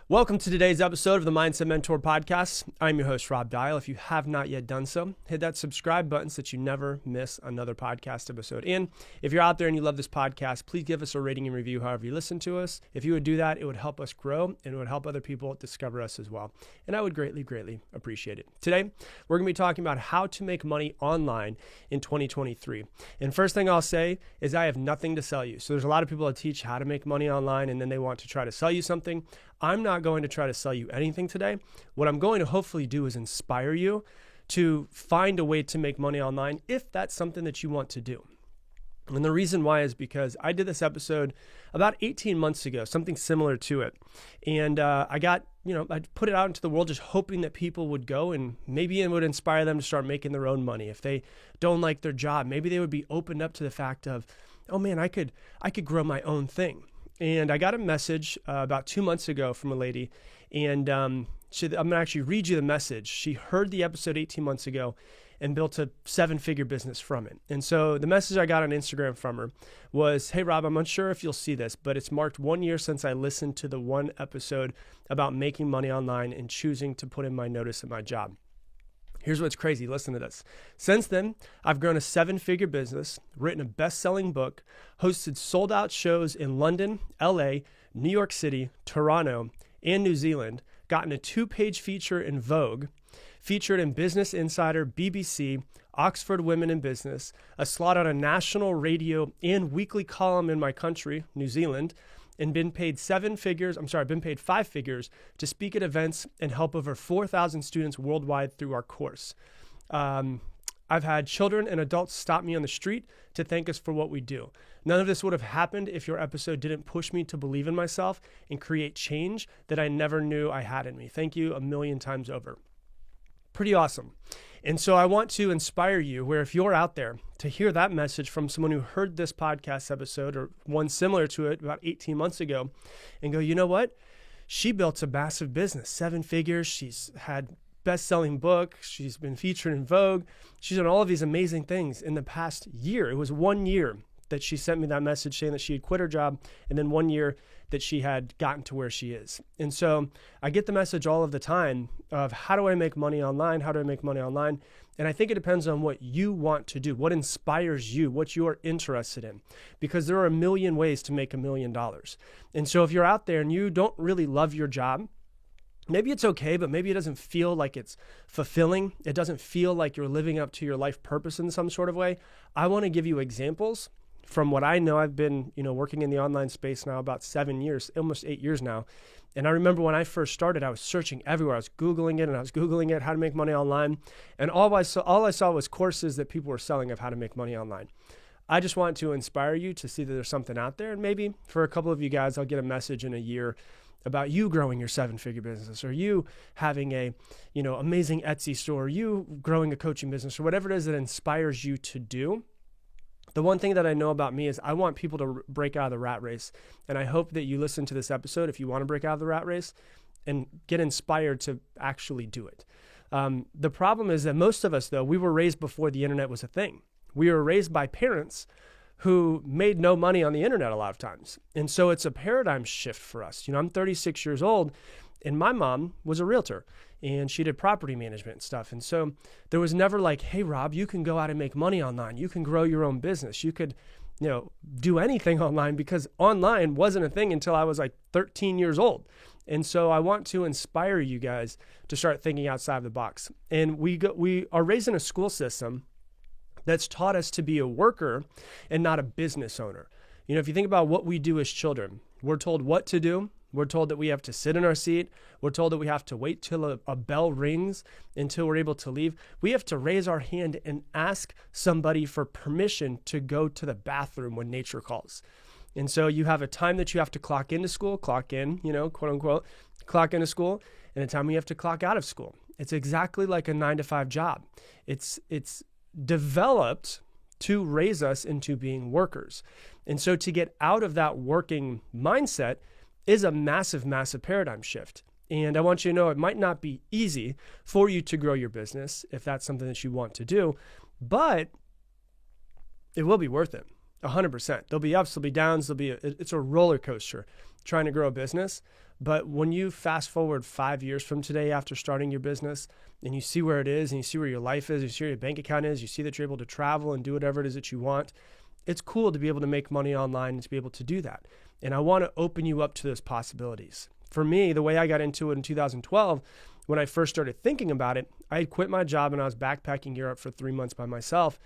Welcome to today's episode of the Mindset Mentor Podcast. I'm your host, Rob Dial. If you have not yet done so, hit that subscribe button so that you never miss another podcast episode. And if you're out there and you love this podcast, please give us a rating and review however you listen to us. If you would do that, it would help us grow and it would help other people discover us as well. And I would greatly, greatly appreciate it. Today, we're going to be talking about how to make money online in 2023. And first thing I'll say is I have nothing to sell you. So there's a lot of people that teach how to make money online and then they want to try to sell you something. I'm not going to try to sell you anything today. What I'm going to hopefully do is inspire you to find a way to make money online if that's something that you want to do. And the reason why is because I did this episode about 18 months ago, something similar to it. And I put it out into the world just hoping that people would go and maybe it would inspire them to start making their own money. If they don't like their job, maybe they would be opened up to the fact of, oh man, I could grow my own thing. And I got a message about 2 months ago from a lady, and I'm going to actually read you the message. She heard the episode 18 months ago and built a 7-figure business from it. And so the message I got on Instagram from her was, hey, Rob, I'm unsure if you'll see this, but it's marked 1 year since I listened to the one episode about making money online and choosing to put in my notice at my job. Here's what's crazy. Listen to this. Since then, I've grown a 7-figure business, written a best-selling book, hosted sold-out shows in London, LA, New York City, Toronto, and New Zealand, gotten a 2-page feature in Vogue, featured in Business Insider, BBC, Oxford Women in Business, a slot on a national radio and weekly column in my country, New Zealand, and been paid 5 figures to speak at events and help over 4,000 students worldwide through our course. I've had children and adults stop me on the street to thank us for what we do. None of this would have happened if your episode didn't push me to believe in myself and create change that I never knew I had in me. Thank you a million times over. Pretty awesome. And so I want to inspire you where if you're out there to hear that message from someone who heard this podcast episode or one similar to it about 18 months ago and go, you know what? She built a massive business, 7 figures. She's had best-selling book. She's been featured in Vogue. She's done all of these amazing things in the past year. It was 1 year that she sent me that message saying that she had quit her job and then 1 year that she had gotten to where she is. And so I get the message all of the time of how do I make money online? How do I make money online? And I think it depends on what you want to do, what inspires you, what you're interested in, because there are a million ways to make $1 million. And so if you're out there and you don't really love your job, maybe it's okay, but maybe it doesn't feel like it's fulfilling. It doesn't feel like you're living up to your life purpose in some sort of way. I want to give you examples from what I know. I've been, working in the online space now about 7 years, almost 8 years now. And I remember when I first started, I was searching everywhere. I was Googling it, how to make money online. And all I saw was courses that people were selling of how to make money online. I just want to inspire you to see that there's something out there. And maybe for a couple of you guys, I'll get a message in a year about you growing your 7-figure business, or you having a, amazing Etsy store, or you growing a coaching business, or whatever it is that inspires you to do. The one thing that I know about me is I want people to break out of the rat race. And I hope that you listen to this episode if you want to break out of the rat race and get inspired to actually do it. The problem is that most of us, though, we were raised before the internet was a thing. We were raised by parents who made no money on the internet a lot of times. And so it's a paradigm shift for us. I'm 36 years old and my mom was a realtor and she did property management and stuff. And so there was never like, hey, Rob, you can go out and make money online. You can grow your own business. You could, do anything online, because online wasn't a thing until I was like 13 years old. And so I want to inspire you guys to start thinking outside of the box. And we are raised in a school system that's taught us to be a worker and not a business owner. If you think about what we do as children, we're told what to do. We're told that we have to sit in our seat. We're told that we have to wait till a bell rings until we're able to leave. We have to raise our hand and ask somebody for permission to go to the bathroom when nature calls. And so you have a time that you have to clock into school, clock in, quote unquote, clock into school, and a time you have to clock out of school. It's exactly like a 9-to-5 job. It's developed to raise us into being workers. And so to get out of that working mindset is a massive, massive paradigm shift. And I want you to know it might not be easy for you to grow your business if that's something that you want to do, but it will be worth it. 100%. There'll be ups, there'll be downs, it's a roller coaster trying to grow a business. But when you fast forward 5 years from today after starting your business and you see where it is and you see where your life is, you see where your bank account is, you see that you're able to travel and do whatever it is that you want, it's cool to be able to make money online and to be able to do that. And I want to open you up to those possibilities. For me, the way I got into it in 2012, when I first started thinking about it, I had quit my job and I was backpacking Europe for 3 months by myself.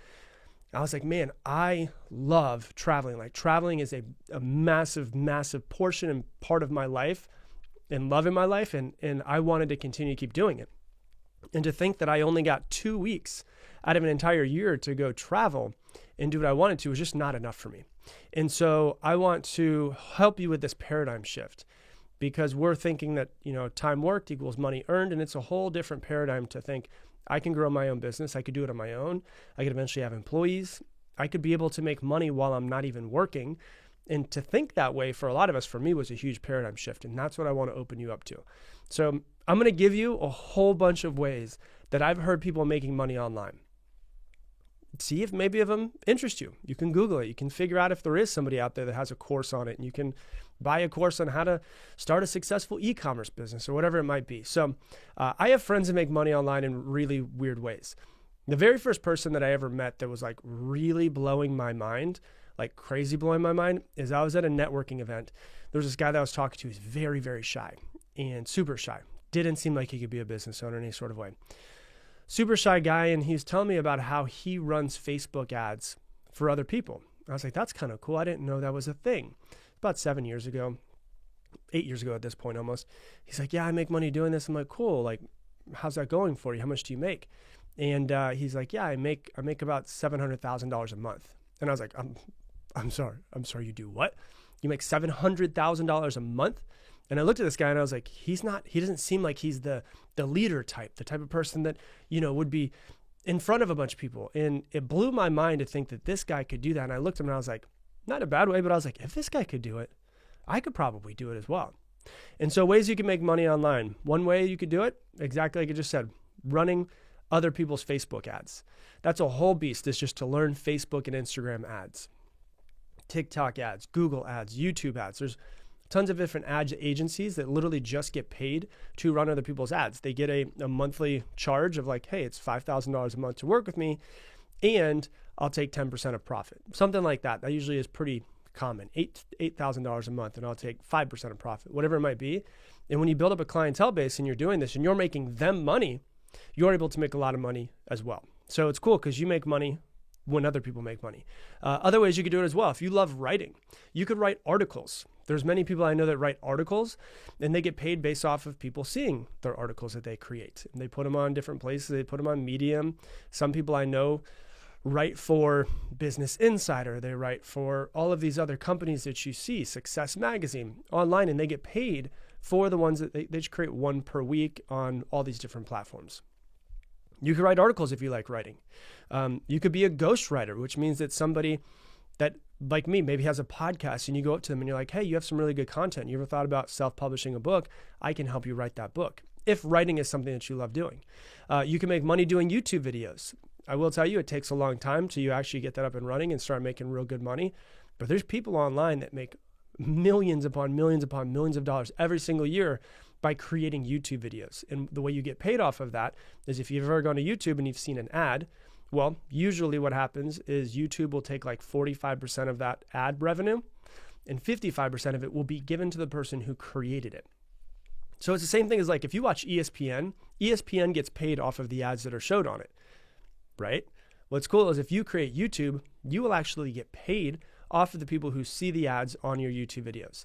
I was like, man, I love traveling. Like traveling is a massive, massive portion and part of my life and love in my life. And I wanted to continue to keep doing it. And to think that I only got 2 weeks out of an entire year to go travel and do what I wanted to was just not enough for me. And so I want to help you with this paradigm shift, because we're thinking that, time worked equals money earned. And it's a whole different paradigm to think I can grow my own business. I could do it on my own. I could eventually have employees. I could be able to make money while I'm not even working. And to think that way for a lot of us, for me, was a huge paradigm shift. And that's what I want to open you up to. So I'm going to give you a whole bunch of ways that I've heard people making money online. See if maybe of them interest you. You can Google it. You can figure out if there is somebody out there that has a course on it, and you can buy a course on how to start a successful e-commerce business or whatever it might be. So I have friends that make money online in really weird ways. The very first person that I ever met that was like really blowing my mind, like crazy blowing my mind, is I was at a networking event. There was this guy that I was talking to. He's very, very shy and super shy. Didn't seem like he could be a business owner in any sort of way. Super shy guy, and he was telling me about how he runs Facebook ads for other people. I was like, that's kind of cool. I didn't know that was a thing. About 7 years ago, 8 years ago at this point almost. He's like, yeah, I make money doing this. I'm like, cool. Like, how's that going for you? How much do you make? And he's like, yeah, I make about $700,000 a month. And I was like, I'm sorry, you do what? You make $700,000 a month? And I looked at this guy and I was like, he doesn't seem like he's the leader type, the type of person that, would be in front of a bunch of people. And it blew my mind to think that this guy could do that. And I looked at him and I was like, not in a bad way, but I was like, if this guy could do it, I could probably do it as well. And so ways you can make money online. One way you could do it, exactly like I just said, running other people's Facebook ads. That's a whole beast. It's just to learn Facebook and Instagram ads, TikTok ads, Google ads, YouTube ads. There's tons of different ad agencies that literally just get paid to run other people's ads. They get a monthly charge of like, hey, it's $5,000 a month to work with me, and I'll take 10% of profit. Something like that. That usually is pretty common. $8,000 a month, and I'll take 5% of profit, whatever it might be. And when you build up a clientele base and you're doing this and you're making them money, you're able to make a lot of money as well. So it's cool because you make money when other people make money. Other ways you could do it as well. If you love writing, you could write articles. There's many people I know that write articles, and they get paid based off of people seeing their articles that they create. And they put them on different places. They put them on Medium. Some people I know write for Business Insider. They write for all of these other companies that you see, Success Magazine, online, and they get paid for the ones that they just create one per week on all these different platforms. You could write articles if you like writing. You could be a ghostwriter, which means that somebody that, like me, maybe has a podcast, and you go up to them and you're like, hey, you have some really good content. You ever thought about self-publishing a book? I can help you write that book, if writing is something that you love doing. You can make money doing YouTube videos. I will tell you, it takes a long time till you actually get that up and running and start making real good money. But there's people online that make millions upon millions upon millions of dollars every single year by creating YouTube videos. And the way you get paid off of that is if you've ever gone to YouTube and you've seen an ad, well, usually what happens is YouTube will take like 45% of that ad revenue, and 55% of it will be given to the person who created it. So it's the same thing as like if you watch ESPN, ESPN gets paid off of the ads that are showed on it, right? What's cool is if you create YouTube, you will actually get paid off of the people who see the ads on your YouTube videos.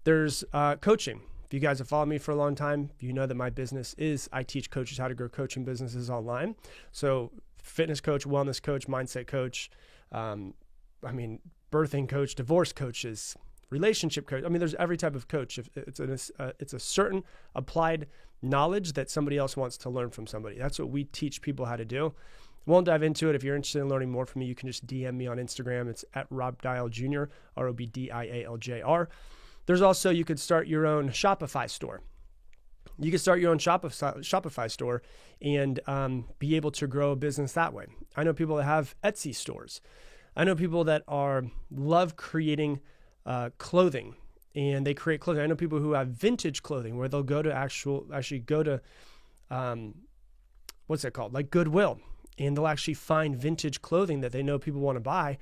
There's coaching. If you guys have followed me for a long time, you know that my business is I teach coaches how to grow coaching businesses online. So fitness coach, wellness coach, mindset coach, birthing coach, divorce coaches, relationship coach. There's every type of coach. It's a certain applied knowledge that somebody else wants to learn from somebody. That's what we teach people how to do. Won't dive into it. If you're interested in learning more from me, you can just DM me on Instagram. It's at Rob Dial Jr., ROBDIALJR. There's also, you could start your own Shopify store. You can start your own Shopify store and be able to grow a business that way. I know people that have Etsy stores. I know people that love creating clothing, and they create clothing. I know people who have vintage clothing where they'll go to actually go to, what's that called? Like Goodwill. And they'll actually find vintage clothing that they know people want to buy.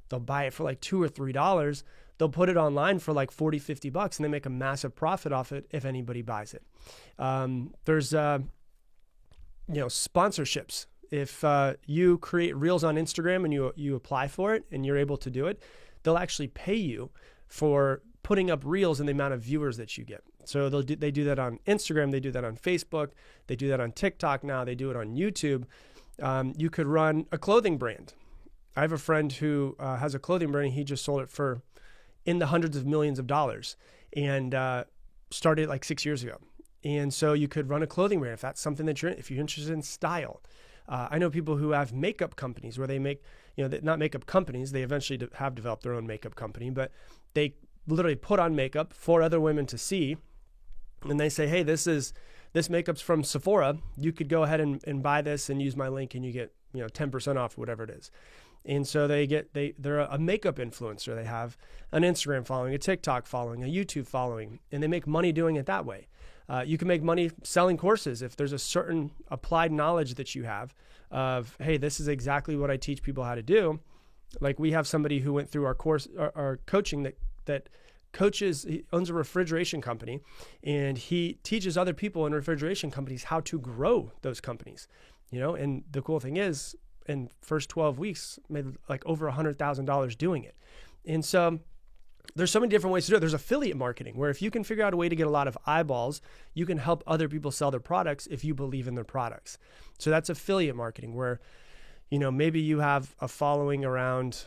They'll buy it for like $2 or $3. They'll put it online for like $40, $50, and they make a massive profit off it if anybody buys it. There's, sponsorships. If you create reels on Instagram and you apply for it and you're able to do it, they'll actually pay you for putting up reels and the amount of viewers that you get. So they do that on Instagram. They do that on Facebook. They do that on TikTok now. They do it on YouTube. You could run a clothing brand. I have a friend who has a clothing brand. He just sold it for in the hundreds of millions of dollars and started like 6 years ago. And so you could run a clothing brand if that's something that if you're interested in style. I know people who have makeup companies where they make, not makeup companies, they eventually have developed their own makeup company, but they literally put on makeup for other women to see. And they say, hey, this makeup's from Sephora. You could go ahead and buy this and use my link and you get 10% off, whatever it is. And so they're a makeup influencer. They have an Instagram following, a TikTok following, a YouTube following, and they make money doing it that way. You can make money selling courses if there's a certain applied knowledge that you have of, hey, this is exactly what I teach people how to do. Like we have somebody who went through our course, our coaching that coaches, he owns a refrigeration company, and he teaches other people in refrigeration companies how to grow those companies, and the cool thing is in first 12 weeks, made like over $100,000 doing it. And so there's so many different ways to do it. There's affiliate marketing where if you can figure out a way to get a lot of eyeballs, you can help other people sell their products if you believe in their products. So that's affiliate marketing where, maybe you have a following around,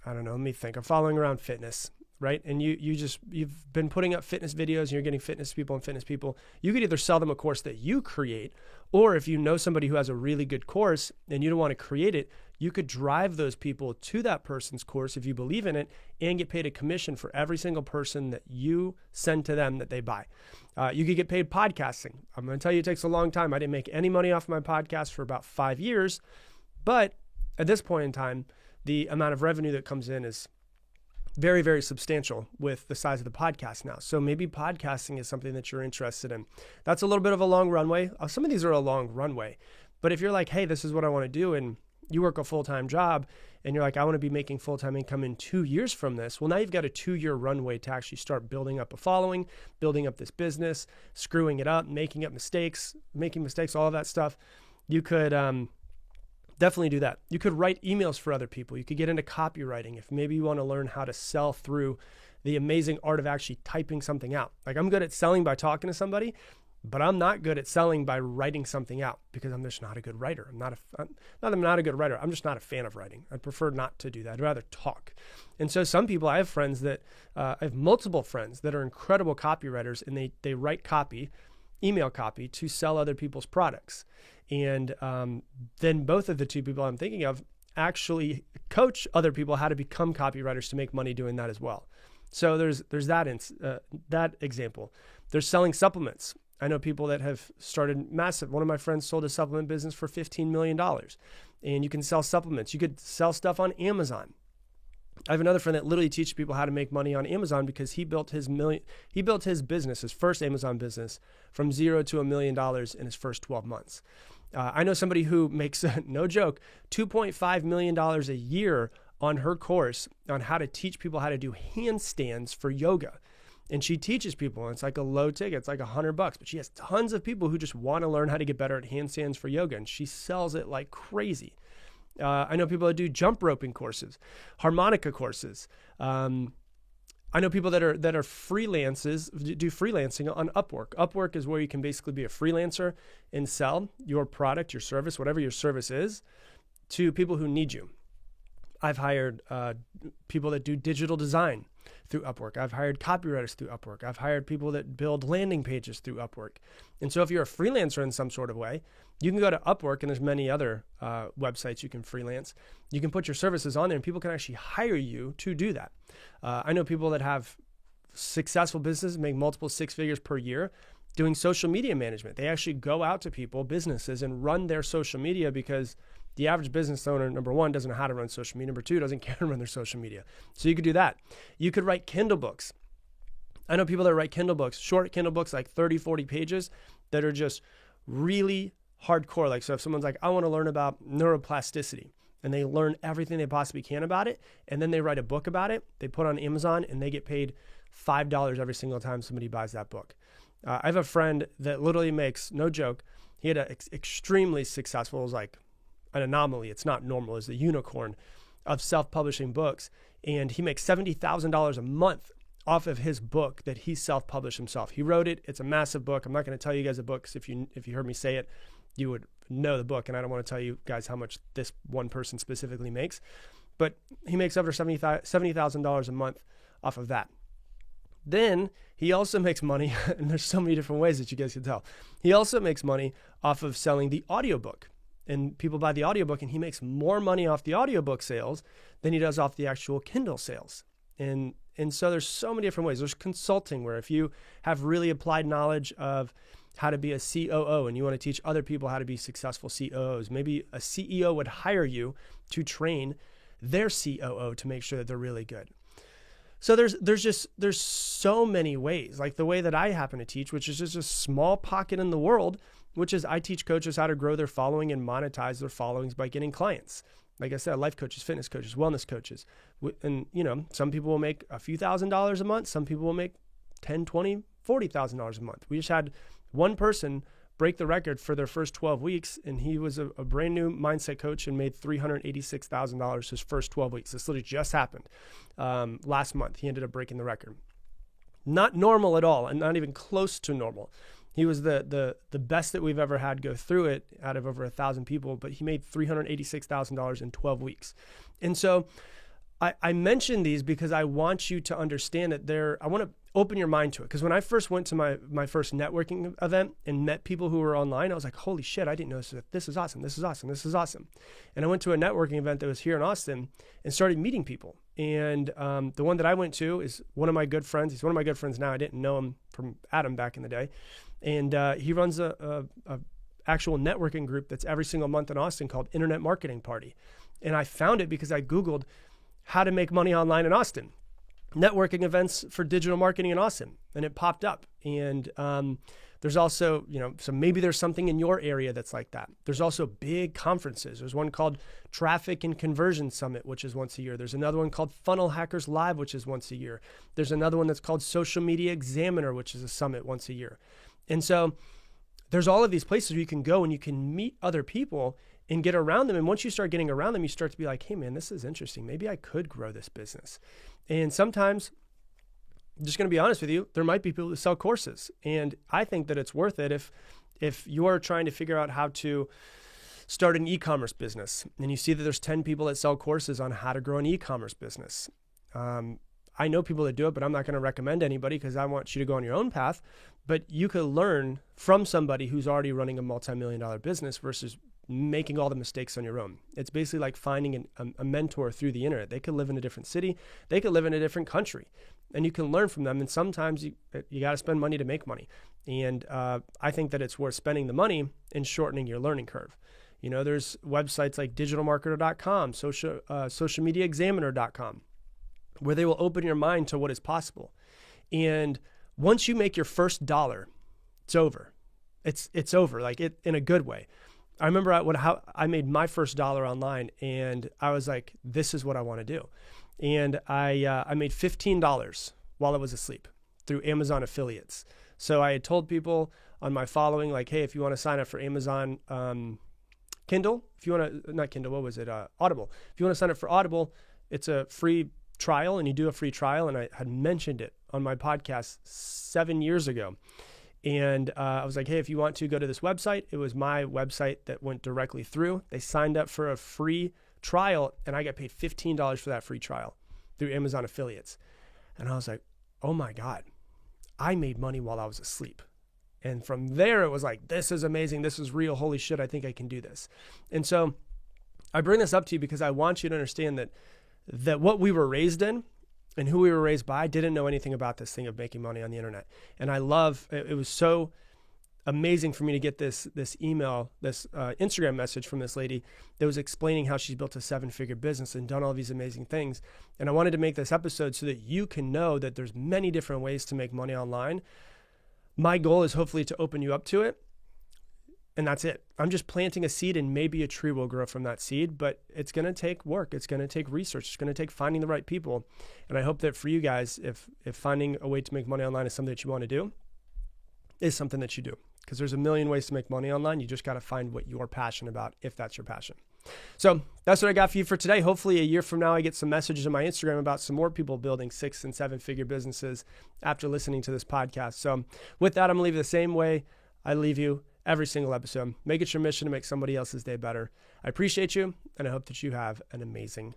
a following around fitness, right? And you've been putting up fitness videos and you're getting fitness people. You could either sell them a course that you create, or if you know somebody who has a really good course and you don't want to create it, you could drive those people to that person's course if you believe in it and get paid a commission for every single person that you send to them that they buy. You could get paid podcasting. I'm going to tell you, it takes a long time. I didn't make any money off my podcast for about 5 years, but at this point in time, the amount of revenue that comes in is very, very substantial with the size of the podcast now. So maybe podcasting is something that you're interested in. That's a little bit of a long runway. Some of these are a long runway. But if you're like, hey, this is what I want to do, and you work a full-time job, and you're like, I want to be making full-time income in 2 years from this. Well, now you've got a 2-year runway to actually start building up a following, building up this business, screwing it up, making mistakes, all of that stuff. You could definitely do that. You could write emails for other people. You could get into copywriting if maybe you want to learn how to sell through the amazing art of actually typing something out. Like I'm good at selling by talking to somebody, but I'm not good at selling by writing something out because I'm just not a good writer. I'm not a good writer. I'm just not a fan of writing. I'd prefer not to do that. I'd rather talk. And so some people, I have multiple friends that are incredible copywriters, and they write copy, email copy to sell other people's products. And then both of the two people I'm thinking of actually coach other people how to become copywriters to make money doing that as well. So there's that example. There's selling supplements. I know people that have started massive. One of my friends sold a supplement business for $15 million, and you can sell supplements. You could sell stuff on Amazon. I have another friend that literally teaches people how to make money on Amazon because he built his business, his first Amazon business, from $0 to $1 million in his first 12 months. I know somebody who makes, no joke, $2.5 million a year on her course on how to teach people how to do handstands for yoga. And she teaches people, and it's like a low ticket. It's like $100, but she has tons of people who just want to learn how to get better at handstands for yoga, and she sells it like crazy. I know people that do jump roping courses, harmonica courses. I know people that are freelancers, do freelancing on Upwork. Upwork is where you can basically be a freelancer and sell your product, your service, whatever your service is, to people who need you. I've hired people that do digital design through Upwork. I've hired copywriters through Upwork. I've hired people that build landing pages through Upwork. And so if you're a freelancer in some sort of way, you can go to Upwork, and there's many other websites you can freelance. You can put your services on there, and people can actually hire you to do that. I know people that have successful businesses, make multiple 6 figures per year, doing social media management. They actually go out to people, businesses, and run their social media because The average business owner, number one, doesn't know how to run social media. Number two, doesn't care to run their social media. So you could do that. You could write Kindle books. I know people that write Kindle books, short Kindle books, like 30, 40 pages that are just really hardcore. Like, so if someone's like, I want to learn about neuroplasticity, and they learn everything they possibly can about it, and then they write a book about it, they put it on Amazon, and they get paid $5 every single time somebody buys that book. I have a friend that literally makes, no joke, he had an extremely successful, it was like an anomaly, it's not normal, it's a unicorn of self-publishing books, and he makes $70,000 a month off of his book that he self-published himself. He wrote it. It's a massive book. I'm not going to tell you guys the book, because if you heard me say it, you would know the book, and I don't want to tell you guys how much this one person specifically makes, but he makes over $70,000 a month off of that. Then he also makes money, and there's so many different ways that you guys can tell. He also makes money off of selling the audiobook, and people buy the audiobook, and he makes more money off the audiobook sales than he does off the actual Kindle sales. And so there's so many different ways. There's consulting, where if you have really applied knowledge of how to be a COO and you want to teach other people how to be successful COOs, maybe a CEO would hire you to train their COO to make sure that they're really good. So there's so many ways, like the way that I happen to teach, which is just a small pocket in the world, which is I teach coaches how to grow their following and monetize their followings by getting clients. Like I said, life coaches, fitness coaches, wellness coaches. And, some people will make a few $1,000s a month. Some people will make $10,000, $20,000, $40,000 a month. We just had one person break the record for their first 12 weeks, and he was a brand new mindset coach and made $386,000 his first 12 weeks. This literally just happened last month. He ended up breaking the record. Not normal at all, and not even close to normal. He was the best that we've ever had go through it out of over 1,000 people, but he made $386,000 in 12 weeks. And so I mention these because I want you to understand that I want to open your mind to it. Because when I first went to my first networking event and met people who were online, I was like, holy shit, I didn't know this. This is awesome. This is awesome. This is awesome. And I went to a networking event that was here in Austin and started meeting people. And the one that I went to is one of my good friends. He's one of my good friends now. I didn't know him from Adam back in the day. And he runs a actual networking group that's every single month in Austin called Internet Marketing Party. And I found it because I Googled how to make money online in Austin, networking events for digital marketing in Austin, and it popped up. And there's also, so maybe there's something in your area that's like that. There's also big conferences. There's one called Traffic and Conversion Summit, which is once a year. There's another one called Funnel Hackers Live, which is once a year. There's another one that's called Social Media Examiner, which is a summit once a year. And so there's all of these places where you can go and you can meet other people and get around them. And once you start getting around them, you start to be like, hey man, this is interesting. Maybe I could grow this business. And sometimes, I'm just going to be honest with you, there might be people who sell courses. And I think that it's worth it if you're trying to figure out how to start an e-commerce business and you see that there's 10 people that sell courses on how to grow an e-commerce business. I know people that do it, but I'm not going to recommend anybody because I want you to go on your own path. But you could learn from somebody who's already running a multi-million-dollar business versus making all the mistakes on your own. It's basically like finding a mentor through the internet. They could live in a different city. They could live in a different country. And you can learn from them. And sometimes you got to spend money to make money. And I think that it's worth spending the money and shortening your learning curve. There's websites like digitalmarketer.com, socialmediaexaminer.com, where they will open your mind to what is possible. And once you make your first dollar, it's over. It's over, like it in a good way. I remember how I made my first dollar online, and I was like, this is what I want to do. And I made $15 while I was asleep through Amazon affiliates. So I had told people on my following, like, hey, if you want to sign up for Amazon Kindle, if you want to, not Kindle, what was it? Audible. If you want to sign up for Audible, it's a free trial, and you do a free trial. And I had mentioned it on my podcast 7 years ago. And I was like, hey, if you want to go to this website, it was my website that went directly through. They signed up for a free trial, and I got paid $15 for that free trial through Amazon affiliates. And I was like, oh my God, I made money while I was asleep. And from there, it was like, this is amazing. This is real. Holy shit, I think I can do this. And so I bring this up to you because I want you to understand that what we were raised in and who we were raised by didn't know anything about this thing of making money on the internet. And I love, it was so amazing for me to get this email, this Instagram message from this lady that was explaining how she's built a 7-figure business and done all these amazing things. And I wanted to make this episode so that you can know that there's many different ways to make money online. My goal is hopefully to open you up to it. And that's it. I'm just planting a seed, and maybe a tree will grow from that seed, but it's going to take work. It's going to take research. It's going to take finding the right people. And I hope that for you guys, if finding a way to make money online is something that you want to do, is something that you do. Because there's a million ways to make money online. You just got to find what you're passionate about, if that's your passion. So that's what I got for you for today. Hopefully a year from now, I get some messages on my Instagram about some more people building 6- and 7-figure businesses after listening to this podcast. So with that, I'm going to leave it the same way I leave you every single episode. Make it your mission to make somebody else's day better. I appreciate you, and I hope that you have an amazing